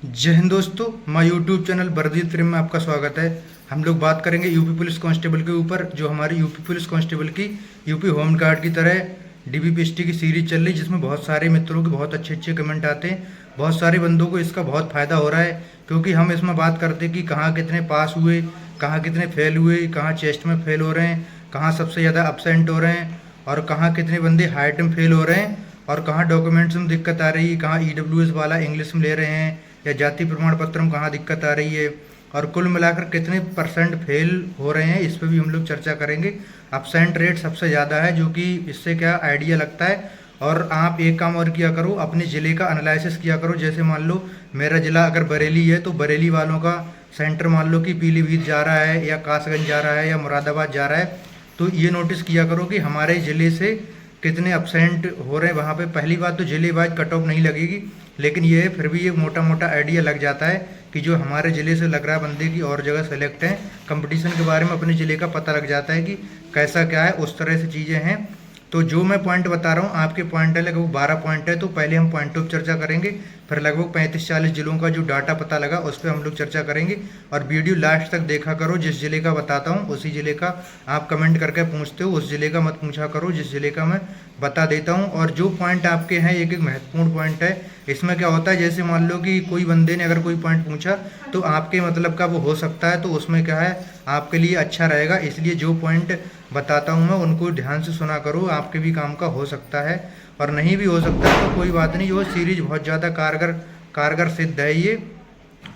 जय हिंद दोस्तों, my YouTube channel बरदीत प्रेम में आपका स्वागत है। हम लोग बात करेंगे यूपी पुलिस कांस्टेबल के ऊपर, जो हमारी यूपी पुलिस कांस्टेबल की यूपी होम गार्ड की तरह डीबीपीएसटी की सीरीज चल रही, जिसमें बहुत सारे मित्रों के बहुत अच्छे अच्छे कमेंट आते हैं। बहुत सारे बंदों को इसका बहुत फ़ायदा हो रहा है, क्योंकि हम इसमें बात करते हैं कि कहाँ कितने पास हुए, कहाँ कितने फेल हुए, कहाँ चेस्ट में फेल हो रहे हैं, कहाँ सबसे ज़्यादा अपसेंट हो रहे हैं, और कहाँ कितने बंदे हाइट में फेल हो रहे हैं, और कहाँ डॉक्यूमेंट्स में दिक्कत आ रही है, कहाँ ईडब्ल्यूएस वाला इंग्लिश में ले रहे हैं या जाति प्रमाण पत्र में कहाँ दिक्कत आ रही है, और कुल मिलाकर कितने परसेंट फेल हो रहे हैं, इस पर भी हम लोग चर्चा करेंगे। अपसेंट रेट सबसे ज़्यादा है, जो कि इससे क्या आइडिया लगता है। और आप एक काम और किया करो, अपने ज़िले का एनालिसिस किया करो। जैसे मान लो मेरा ज़िला अगर बरेली है, तो बरेली वालों का सेंटर मान लो कि पीलीभीत जा रहा है या कासगंज जा रहा है या मुरादाबाद जा रहा है, तो ये नोटिस किया करो कि हमारे ज़िले से कितने अपसेंट हो रहे हैं वहाँ पे। पहली बात तो ज़िले वाइज कट ऑफ नहीं लगेगी, लेकिन ये फिर भी एक मोटा मोटा आइडिया लग जाता है कि जो हमारे ज़िले से लग रहा है बंदे की और जगह सेलेक्ट हैं। कंपटीशन के बारे में अपने ज़िले का पता लग जाता है कि कैसा क्या है, उस तरह से चीज़ें हैं। तो जो मैं पॉइंट बता रहा हूँ, आपके पॉइंट है लगभग 12 पॉइंट है, तो पहले हम पॉइंट ऑफ चर्चा करेंगे, फिर लगभग 35-40 जिलों का जो डाटा पता लगा उस पर हम लोग चर्चा करेंगे। और वीडियो लास्ट तक देखा करो, जिस ज़िले का बताता हूँ उसी ज़िले का आप कमेंट करके पूछते हो, उस ज़िले का मत पूछा करो जिस ज़िले का मैं बता देता हूँ। और जो पॉइंट आपके हैं, एक एक महत्वपूर्ण पॉइंट है। इसमें क्या होता है, जैसे मान लो कि कोई बंदे ने अगर कोई पॉइंट पूछा तो आपके मतलब का वो हो सकता है, तो उसमें क्या है आपके लिए अच्छा रहेगा। इसलिए जो पॉइंट बताता हूँ मैं उनको ध्यान से सुना करो, आपके भी काम का हो सकता है, और नहीं भी हो सकता है तो कोई बात नहीं। वो सीरीज बहुत ज़्यादा कारगर कारगर सिद्ध है ये,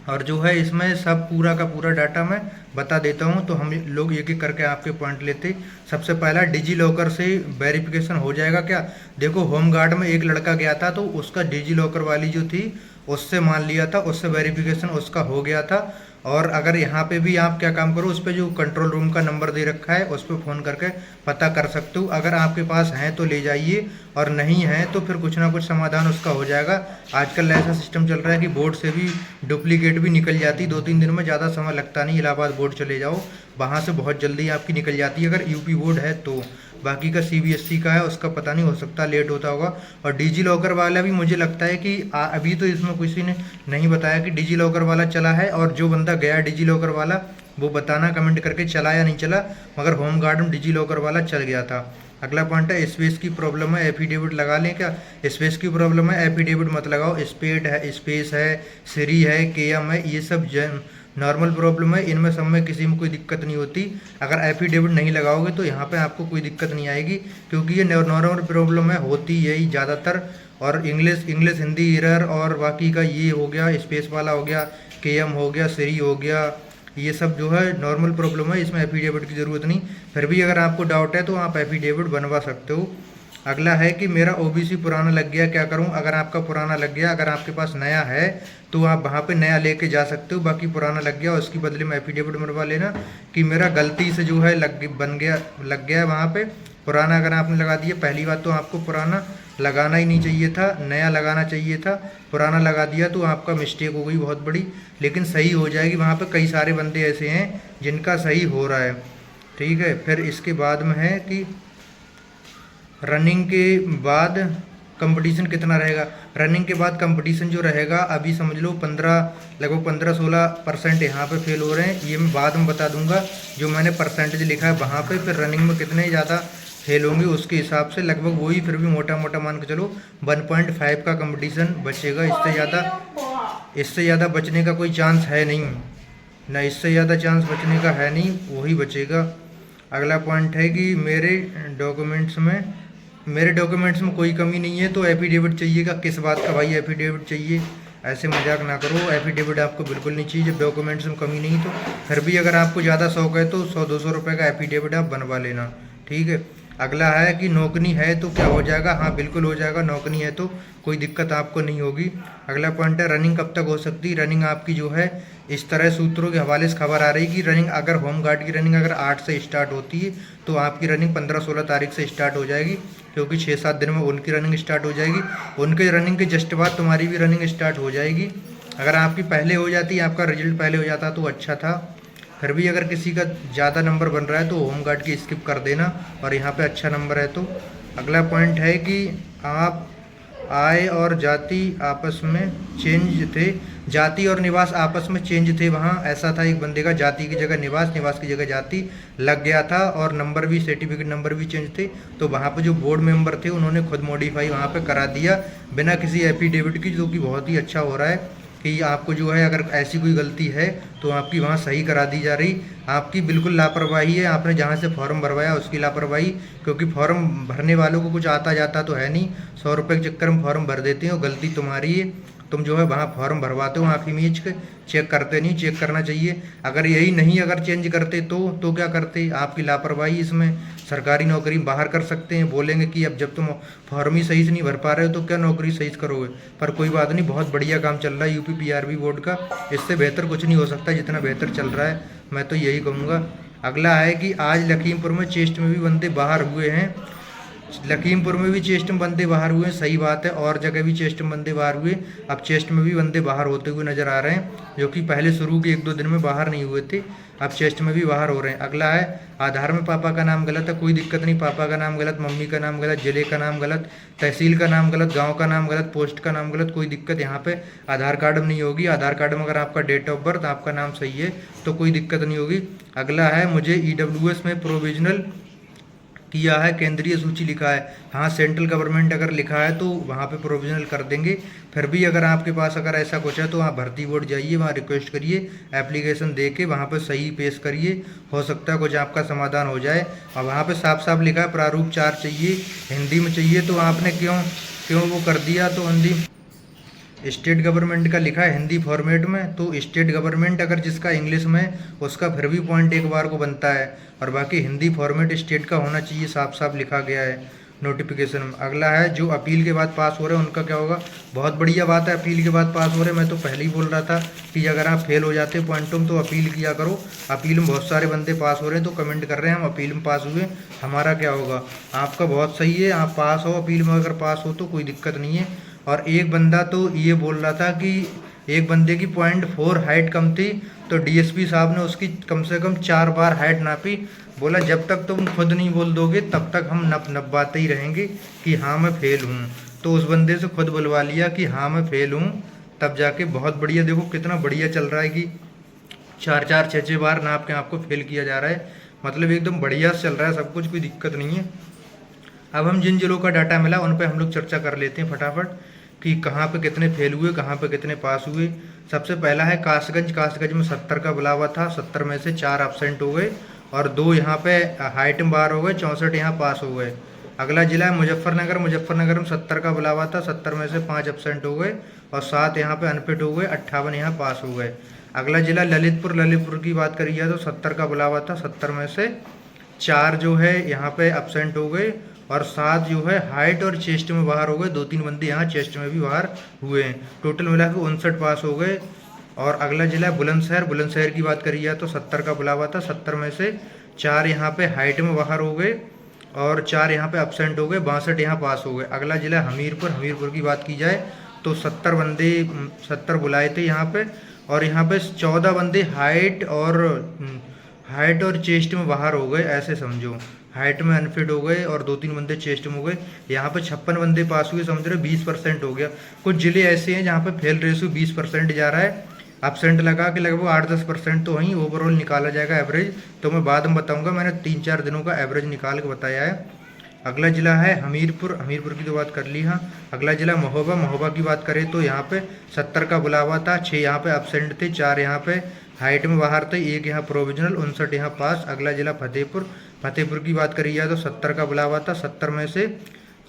और जो है इसमें सब पूरा का पूरा डाटा मैं बता देता हूँ। तो हम लोग एक एक करके आपके पॉइंट लेते। सबसे पहला, डिजी लॉकर से वेरिफिकेशन हो जाएगा क्या? देखो, होम गार्ड में एक लड़का गया था, तो उसका डिजी लॉकर वाली जो थी उससे मान लिया था, उससे वेरिफिकेशन उसका हो गया था। और अगर यहाँ पे भी आप क्या काम करो, उस पर जो कंट्रोल रूम का नंबर दे रखा है उस पर फ़ोन करके पता कर सकते हो। अगर आपके पास हैं तो ले जाइए, और नहीं है तो फिर कुछ ना कुछ समाधान उसका हो जाएगा। आजकल ऐसा सिस्टम चल रहा है कि बोर्ड से भी डुप्लीकेट भी निकल जाती, 2-3 दिन में, ज़्यादा समय लगता नहीं। इलाहाबाद बोर्ड चले जाओ, वहाँ से बहुत जल्दी आपकी निकल जाती है, अगर यूपी बोर्ड है तो। बाकी का सीबीएसई का है, उसका पता नहीं, हो सकता लेट होता होगा। और डिजी लॉकर वाला भी मुझे लगता है कि अभी तो इसमें किसी ने नहीं बताया कि डिजी लॉकर वाला चला है, और जो बंदा गया डिजी लॉकर वाला वो बताना कमेंट करके चला या नहीं चला। मगर होम गार्ड में डिजी लॉकर वाला चल गया था। अगला पॉइंट है, स्पेस की प्रॉब्लम है, एफिडेविट लगा लें क्या? स्पेस की प्रॉब्लम है, एफिडेविट मत लगाओ। स्पेड है, स्पेस है, सीरी है, केएम है, ये सब नॉर्मल प्रॉब्लम है, इनमें सब में किसी में कोई दिक्कत नहीं होती। अगर एफिडेविट नहीं लगाओगे तो यहाँ पे आपको कोई दिक्कत नहीं आएगी, क्योंकि ये नॉर्मल प्रॉब्लम है, होती यही ज़्यादातर। और इंग्लिश इंग्लिश हिंदी एरर, और बाकी का ये हो गया, स्पेस वाला हो गया, केएम हो गया, सीरी हो गया, ये सब जो है नॉर्मल प्रॉब्लम है, इसमें एफिडेविट की ज़रूरत नहीं। फिर भी अगर आपको डाउट है तो आप एफिडेविट बनवा सकते हो। अगला है कि मेरा ओबीसी पुराना लग गया, क्या करूं? अगर आपका पुराना लग गया, अगर आपके पास नया है तो आप वहां पे नया लेके जा सकते हो। बाकी पुराना लग गया, उसके बदले में एफिडेविट बनवा लेना कि मेरा गलती से जो है लग गया है वहाँ पे। पुराना अगर आपने लगा दिया, पहली बात तो आपको पुराना लगाना ही नहीं चाहिए था, नया लगाना चाहिए था। पुराना लगा दिया तो आपका मिस्टेक हो गई बहुत बड़ी, लेकिन सही हो जाएगी। वहाँ पे कई सारे बंदे ऐसे हैं जिनका सही हो रहा है, ठीक है। फिर इसके बाद में है कि रनिंग के बाद कंपटीशन कितना रहेगा? रनिंग के बाद कंपटीशन जो रहेगा, अभी समझ लो 15, लगभग 15-16% यहाँ पे फेल हो रहे हैं, ये मैं बाद में बता दूंगा। जो मैंने परसेंटेज लिखा है वहाँ पे, फिर रनिंग में कितने ज़्यादा फेल होंगे उसके हिसाब से लगभग वही, फिर भी मोटा मोटा मान के चलो 1.5 का कंपटीशन बचेगा। इससे ज़्यादा बचने का कोई चांस है नहीं ना, इससे ज़्यादा चांस बचने का है नहीं, वही बचेगा। अगला पॉइंट है कि मेरे डॉक्यूमेंट्स में कोई कमी नहीं है, तो एफिडेविट चाहिएगा। किस बात का भाई एफिडेविट चाहिए? ऐसे मजाक ना करो, एफिडेविट आपको बिल्कुल नहीं चाहिए जब डॉक्यूमेंट्स में कमी नहीं। तो फिर भी अगर आपको ज़्यादा शौक है तो 100-200 रुपये का एफिडेविट आप बनवा लेना, ठीक है। अगला है कि नौकरी है तो क्या हो जाएगा? हाँ बिल्कुल हो जाएगा, नौकरी है तो कोई दिक्कत आपको नहीं होगी। अगला पॉइंट है, रनिंग कब तक हो सकती है? रनिंग आपकी जो है, इस तरह सूत्रों के हवाले से खबर आ रही कि रनिंग, अगर होम गार्ड की रनिंग अगर 8 से स्टार्ट होती है तो आपकी रनिंग 15-16 तारीख से स्टार्ट हो जाएगी, क्योंकि 6-7 दिन में उनकी रनिंग स्टार्ट हो जाएगी। उनके रनिंग के जस्ट बाद तुम्हारी भी रनिंग स्टार्ट हो जाएगी। अगर आपकी पहले हो जाती, आपका रिजल्ट पहले हो जाता तो अच्छा था। फिर भी अगर किसी का ज़्यादा नंबर बन रहा है तो होम गार्ड की स्किप कर देना, और यहाँ पे अच्छा नंबर है तो। अगला पॉइंट है कि आप आय और जाति आपस में चेंज थे, जाति और निवास आपस में चेंज थे। वहाँ ऐसा था, एक बंदे का जाति की जगह निवास, निवास की जगह जाति लग गया था, और नंबर भी, सर्टिफिकेट नंबर भी चेंज थे। तो वहाँ पे जो बोर्ड मेंबर थे उन्होंने खुद मॉडिफाई वहाँ पे करा दिया बिना किसी एफिडेविट की, जो कि बहुत ही अच्छा हो रहा है कि आपको जो है अगर ऐसी कोई गलती है तो आपकी वहाँ सही करा दी जा रही। आपकी बिल्कुल लापरवाही है, आपने जहाँ से फॉर्म भरवाया उसकी लापरवाही, क्योंकि फॉर्म भरने वालों को कुछ आता जाता तो है नहीं, 100 रुपये के चक्कर में फॉर्म भर देते हैं, और गलती तुम्हारी है। तुम जो है वहाँ फॉर्म भरवाते हो, वहाँ इमेज के चेक करते नहीं, चेक करना चाहिए। अगर यही नहीं अगर चेंज करते तो क्या करते? आपकी लापरवाही इसमें सरकारी नौकरी बाहर कर सकते हैं, बोलेंगे कि अब जब तुम फॉर्म ही सही से नहीं भर पा रहे हो तो क्या नौकरी सही से करोगे। पर कोई बात नहीं, बहुत बढ़िया काम चल रहा है यूपी पीआरबी बोर्ड का, इससे बेहतर कुछ नहीं हो सकता जितना बेहतर चल रहा है, मैं तो यही कहूँगा। अगला है कि आज लखीमपुर में चेस्ट में भी बंदे बाहर हुए हैं, लखीमपुर में भी चेस्ट में बंदे बाहर हुए, सही बात है, और जगह भी चेस्ट में बंदे बाहर हुए। अब चेस्ट में भी बंदे बाहर होते हुए नजर आ रहे हैं, जो कि पहले शुरू के 1-2 दिन में बाहर नहीं हुए थे, अब चेस्ट में भी बाहर हो रहे हैं। अगला है आधार में पापा का नाम गलत है, कोई दिक्कत नहीं, पापा का नाम गलत, मम्मी का नाम गलत, जिले का नाम गलत, तहसील का नाम गलत, गाँव का नाम गलत, पोस्ट का नाम गलत, कोई दिक्कत यहाँ पे आधार कार्ड में नहीं होगी। आधार कार्ड में अगर आपका डेट ऑफ बर्थ, आपका नाम सही है तो कोई दिक्कत नहीं होगी। अगला है मुझे ईडब्ल्यूएस में प्रोविजनल किया है, केंद्रीय सूची लिखा है, हाँ सेंट्रल गवर्नमेंट अगर लिखा है तो वहाँ पे प्रोविजनल कर देंगे। फिर भी अगर आपके पास अगर ऐसा कुछ है तो वहाँ भर्ती बोर्ड जाइए, वहाँ रिक्वेस्ट करिए, एप्लीकेशन दे के वहाँ पे सही पेश करिए, हो सकता है कुछ आपका समाधान हो जाए। और वहाँ पे साफ साफ लिखा है प्रारूप 4 चाहिए, हिंदी में चाहिए, तो आपने क्यों क्यों वो कर दिया? तो हिंदी स्टेट गवर्नमेंट का लिखा है हिंदी फॉर्मेट में, तो स्टेट गवर्नमेंट अगर जिसका इंग्लिश में, उसका फिर भी पॉइंट एक बार को बनता है, और बाकी हिंदी फॉर्मेट स्टेट का होना चाहिए, साफ साफ लिखा गया है नोटिफिकेशन में। अगला है जो अपील के बाद पास हो रहे हैं उनका क्या होगा? बहुत बढ़िया बात है, अपील के बाद पास हो रहे हैं। मैं तो पहले ही बोल रहा था कि अगर आप फेल हो जाते पॉइंटों में तो अपील किया करो। अपील में बहुत सारे बंदे पास हो रहे हैं, तो कमेंट कर रहे हैं हम अपील में पास हुए, हमारा क्या होगा? आपका बहुत सही है, आप पास हो, अपील में अगर पास हो तो कोई दिक्कत नहीं है। और एक बंदा तो ये बोल रहा था कि एक बंदे की 0.4 हाइट कम थी, तो डीएसपी साहब ने उसकी कम से कम 4 बार हाइट नापी, बोला जब तक तुम खुद नहीं बोल दोगे तब तक हम नपवाते ही रहेंगे कि हाँ मैं फेल हूँ। तो उस बंदे से खुद बुलवा लिया कि हाँ मैं फेल हूँ, तब जाके बहुत बढ़िया, देखो कितना बढ़िया चल रहा है कि 4-4 6-6 बार नाप के आपको फेल किया जा रहा है, मतलब एकदम बढ़िया चल रहा है सब कुछ, कोई दिक्कत नहीं है। अब हम जिन जिलों का डाटा मिला उन पर हम लोग चर्चा कर लेते हैं फटाफट कि कहाँ पे कितने फेल हुए, कहाँ पे कितने पास हुए। सबसे पहला है कासगंज, कासगंज में 70 का बुला हुआ था, 70 में से 4 एब्सेंट हो गए, और 2 यहाँ पे हाइट में बाहर हो गए, 64 यहाँ पास हो गए। अगला जिला है मुजफ्फरनगर, मुजफ्फरनगर में 70 का बुला हुआ था, 70 में से 5 एब्सेंट हो गए, और 7 यहाँ पे अनफिट हो गए, 58 यहाँ पास हो गए। अगला जिला ललितपुर, ललितपुर की बात करिए तो 70 का बुला हुआ था, 70 में से 4 जो है यहाँ पे एब्सेंट हो गए, और 7 जो है हाइट और चेस्ट में बाहर हो गए, 2-3 बंदे यहाँ चेस्ट में भी बाहर हुए हैं, टोटल मिला के 59 पास हो गए। और अगला जिला है बुलंदशहर, बुलंदशहर की बात करिए तो 70 का बुला हुआ था, 70 में से 4 यहाँ पे हाइट में बाहर हो गए, और 4 यहाँ पे एब्सेंट हो गए, 62 यहाँ पास हो गए। अगला जिला हमीरपुर, हमीरपुर की बात की जाए तो 70 बंदे 70 बुलाए थे यहाँ पे, और यहाँ पे 14 बंदे हाइट और चेस्ट में बाहर हो गए, ऐसे समझो, हाइट में अनफिट हो गए और 2-3 बंदे चेस्ट में हो गए। यहाँ पे 56 बंदे पास हुए, समझ रहे, 20% हो गया। कुछ जिले ऐसे हैं जहाँ पे फेल रेशियो 20% जा रहा है, एब्सेंट लगा के लगभग 8-10% तो वहीं ओवरऑल निकाला जाएगा एवरेज, तो मैं बाद में बताऊंगा, मैंने 3-4 दिनों का एवरेज निकाल के बताया है। अगला जिला है हमीरपुर, हमीरपुर की तो बात कर ली। हाँ, अगला जिला महोबा, महोबा की बात करें तो यहाँ पे 70 का बुलावा था, 6 यहाँ पे एब्सेंट थे, 4 यहाँ पे हाइट में बाहर थे, 1 यहाँ प्रोविजनल, 59 यहाँ पास। अगला जिला फतेहपुर, फतेहपुर की बात करी जाए तो 70 का बुलावा था, 70 में से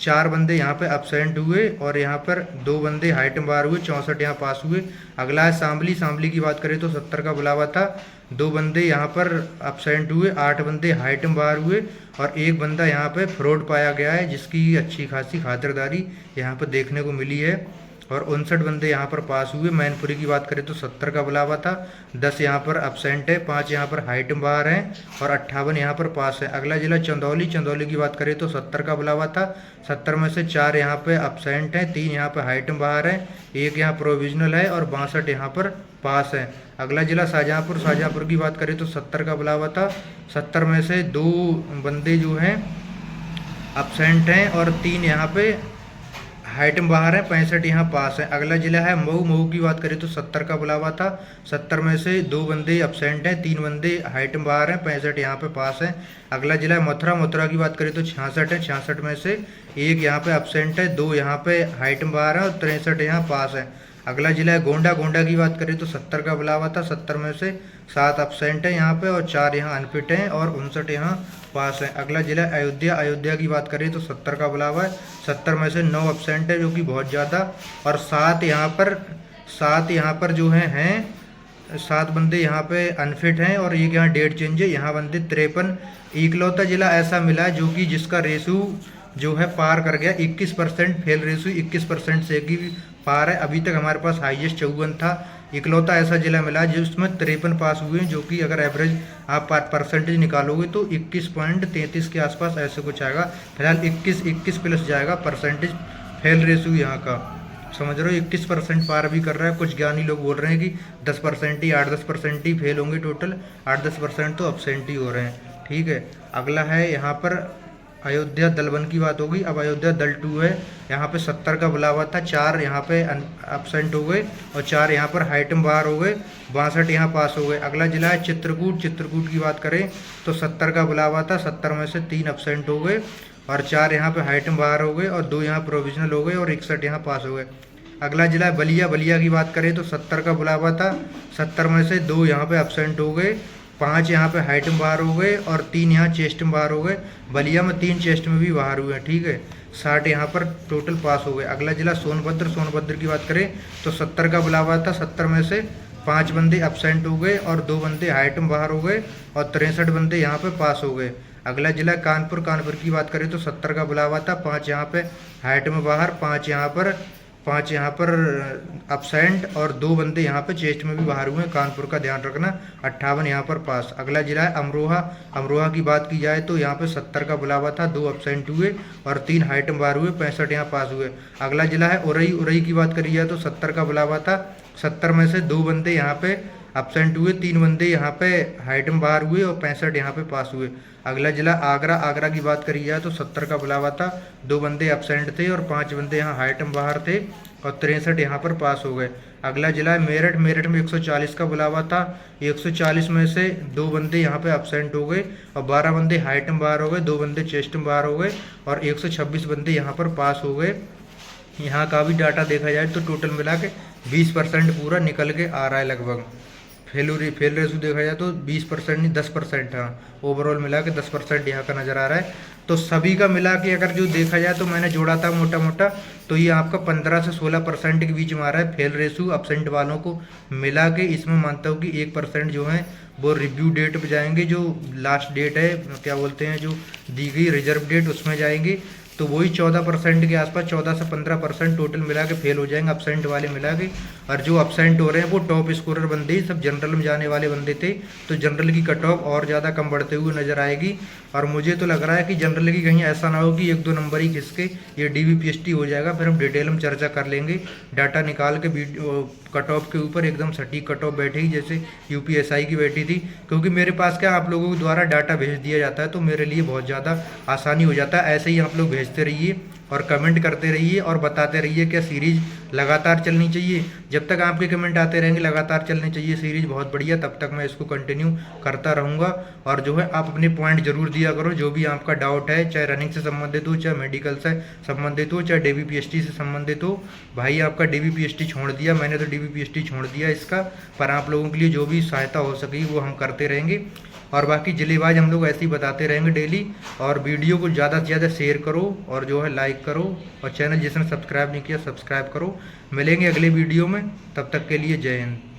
4 बंदे यहाँ पे एब्सेंट हुए, और यहाँ पर 2 बंदे हाइट में बाहर हुए, 64 यहाँ पास हुए। अगला है शामली, शामली की बात करें तो 70 का बुलावा था, 2 बंदे यहाँ पर एब्सेंट हुए, 8 बंदे हाइट में बाहर हुए, और 1 बंदा यहाँ पे फ्रॉड पाया गया है, जिसकी अच्छी खासी खातिरदारी यहाँ पर देखने को मिली है, और 59 बंदे यहाँ पर पास हुए। मैनपुरी की बात करें तो 70 का बुलावा था, 10 यहाँ पर एब्सेंट है, 5 यहाँ पर हाइट में बाहर हैं, और 58 यहाँ पर पास है। अगला जिला चंदौली, चंदौली की बात करें तो 70 का बुलावा था, 70 में से 4 यहाँ पे एब्सेंट हैं, 3 यहाँ पर हाइट में बाहर हैं, 1 यहाँ प्रोविजनल है, और 62 यहाँ पर पास है। अगला जिला शाहजहाँपुर, शाहजहाँपुर की बात करें तो 70 का बुलावा था, 70 में से 2 बंदे जो हैं एब्सेंट हैं, और 3 यहाँ पे हाइट में बाहर है, 65 यहाँ पास है। अगला जिला है मऊ। मऊ की बात करें तो 70 का बुलावा था, 70 में से 2 बंदे अपसेंट हैं, 3 बंदे हाइट में बाहर हैं, 65 यहाँ पे पास है। अगला जिला है मथुरा। मथुरा की बात करें तो 66 है, 66 में से 1 यहाँ पे अपसेंट है, 2 यहाँ पे हाइट में बाहर है और 63 यहाँ पास है। अगला जिला है गोंडा। गोंडा की बात करें तो 70 का बुलावा था, 70 में से 7 अपसेंट है यहाँ पे और 4 यहाँ अनफिट हैं और 59 यहाँ पास है। अगला जिला अयोध्या। अयोध्या की बात करें तो 70 का बुलावा है, 70 में से 9 अपसेंट है जो कि बहुत ज़्यादा, और 7 यहाँ पर जो हैं 7 बंदे यहाँ पे अनफिट हैं और एक यहाँ डेट चेंज है, यहाँ बंदे 53। इकलौता जिला ऐसा मिला है जो कि जिसका रेशू जो है पार कर गया 21%, फेल रेशो 21% से की पार है। अभी तक हमारे पास हाईएस्ट 54 था। इकलौता ऐसा जिला मिला जिसमें 53 पास हुए हैं, जो कि अगर एवरेज आप परसेंटेज निकालोगे तो 21.33 के आसपास ऐसे कुछ आएगा। फिलहाल 21 प्लस जाएगा परसेंटेज फेल रेशो यहाँ का, समझ रहे हो। 21% पार भी कर रहा है। कुछ ज्ञानी लोग बोल रहे हैं कि 10% ही 8-10% ही फेल होंगे, टोटल 8-10% तो अपसेंट ही हो रहे हैं। ठीक है, अगला है यहाँ पर अयोध्या दल 1 की बात होगी। अब अयोध्या दल 2 है, यहाँ पे 70 का बुलावा था, 4 यहाँ पे अपसेंट हो गए और 4 यहाँ पर हाइट में बाहर हो गए, 62 यहाँ पास हो गए। अगला जिला है चित्रकूट। चित्रकूट की बात करें तो 70 का बुलावा था, 70 में से 3 अपसेंट हो गए और 4 यहाँ पे हाइट में बाहर हो गए और 2 यहाँ प्रोविजनल हो गए और 61 यहाँ पास हो गए। अगला जिला है बलिया। बलिया की बात करें तो 70 का बुलावा था, 70 में से 2 यहाँ पे अपसेंट हो गए, 5 यहाँ पे हाइट में बाहर हो गए और 3 यहाँ चेस्ट में बाहर हो गए। बलिया में 3 चेस्ट में भी बाहर हुए हैं। ठीक है, 60 यहाँ पर टोटल पास हो गए। अगला जिला सोनभद्र। सोनभद्र की बात करें तो 70 का बुलावा था, 70 में से 5 बंदे अपसेंट हो गए और 2 बंदे हाइट में बाहर हो गए और 63 बंदे यहाँ पे पास हो गए। अगला जिला कानपुर। कानपुर की बात करें तो 70 का बुलावा था, 5 यहाँ पे हाइट में बाहर, 5 यहाँ पर अपसेंट और 2 बंदे यहाँ पे चेस्ट में भी बाहर हुए हैं। कानपुर का ध्यान रखना। 58 यहाँ पर पास। अगला जिला है अमरोहा। अमरोहा की बात की जाए तो यहाँ पे 70 का बुलावा था, 2 अपसेंट हुए और 3 हाइट में बाहर हुए, 65 यहाँ पास हुए। अगला जिला है उरई। उरई की बात करी जाए तो 70 का बुलावा था, 70 में से 2 बंदे यहाँ पे अपसेंट हुए, 3 बंदे यहाँ पे हाइट में बाहर हुए और 65 यहाँ पे पास हुए। अगला जिला आगरा। आगरा की बात करी जाए तो 70 का बुलावा था, 2 बंदे अपसेंट थे और 5 बंदे यहाँ हाइट में बाहर थे और 63 यहाँ पर पास हो गए। अगला जिला है मेरठ। मेरठ में 140 का बुलावा था, 140 में से 2 बंदे यहाँ पे अपसेंट हो गए और 12 बंदे हाइट में बाहर हो गए, 2 बंदे चेस्ट में बाहर हो गए और 126 बंदे यहाँ पर पास हो गए। यहाँ का भी डाटा देखा जाए तो टोटल मिला के 20% पूरा निकल के आ रहा है लगभग। फेल रेशो देखा जाए तो 20% नहीं 10%, हाँ ओवरऑल मिला के 10% यहाँ का नज़र आ रहा है। तो सभी का मिला के अगर जो देखा जाए तो मैंने जोड़ा था मोटा मोटा, तो ये आपका 15 से 16% के बीच में आ रहा है फेल रेशो अपसेंट वालों को मिला के। इसमें मानता हूँ कि 1% जो है वो रिव्यू डेट पे जाएंगे, जो लास्ट डेट है क्या बोलते हैं जो दी गई रिजर्व डेट उसमें जाएंगे, तो वही 14% के आसपास 14 से 15% टोटल मिला के फेल हो जाएंगे अपसेंट वाले मिला के। और जो अपसेंट हो रहे हैं वो टॉप स्कोरर बंदे ही सब जनरल में जाने वाले बंदे थे, तो जनरल की कट ऑफ और ज़्यादा कम बढ़ते हुए नजर आएगी। और मुझे तो लग रहा है कि जनरल की कहीं ऐसा ना हो कि 1-2 नंबर ही खिसके ये DBPST हो जाएगा। फिर हम डिटेल में चर्चा कर लेंगे, डाटा निकाल के कट ऑफ के ऊपर एकदम सटीक कट ऑफ बैठेगी जैसे UPSI की बैठी थी। क्योंकि मेरे पास क्या आप लोगों के द्वारा डाटा भेज दिया जाता है तो मेरे लिए बहुत ज़्यादा आसानी हो जाता है। ऐसे ही आप लोग भेजते रहिए और कमेंट करते रहिए और बताते रहिए क्या सीरीज़ लगातार चलनी चाहिए। जब तक आपके कमेंट आते रहेंगे लगातार चलनी चाहिए सीरीज़ बहुत बढ़िया, तब तक मैं इसको कंटिन्यू करता रहूँगा। और जो है आप अपने पॉइंट जरूर दिया करो, जो भी आपका डाउट है, चाहे रनिंग से संबंधित हो, चाहे मेडिकल से संबंधित हो, चाहे DBPST से संबंधित हो। भाई आपका DBPST छोड़ दिया, मैंने तो DBPST छोड़ दिया इसका, पर आप लोगों के लिए जो भी सहायता हो सकेगी वो हम करते रहेंगे। और बाकी जिलेबाज हम लोग ऐसे ही बताते रहेंगे डेली। और वीडियो को ज़्यादा से ज़्यादा शेयर करो और जो है लाइक करो और चैनल जिसने सब्सक्राइब नहीं किया सब्सक्राइब करो। मिलेंगे अगले वीडियो में, तब तक के लिए जय हिंद।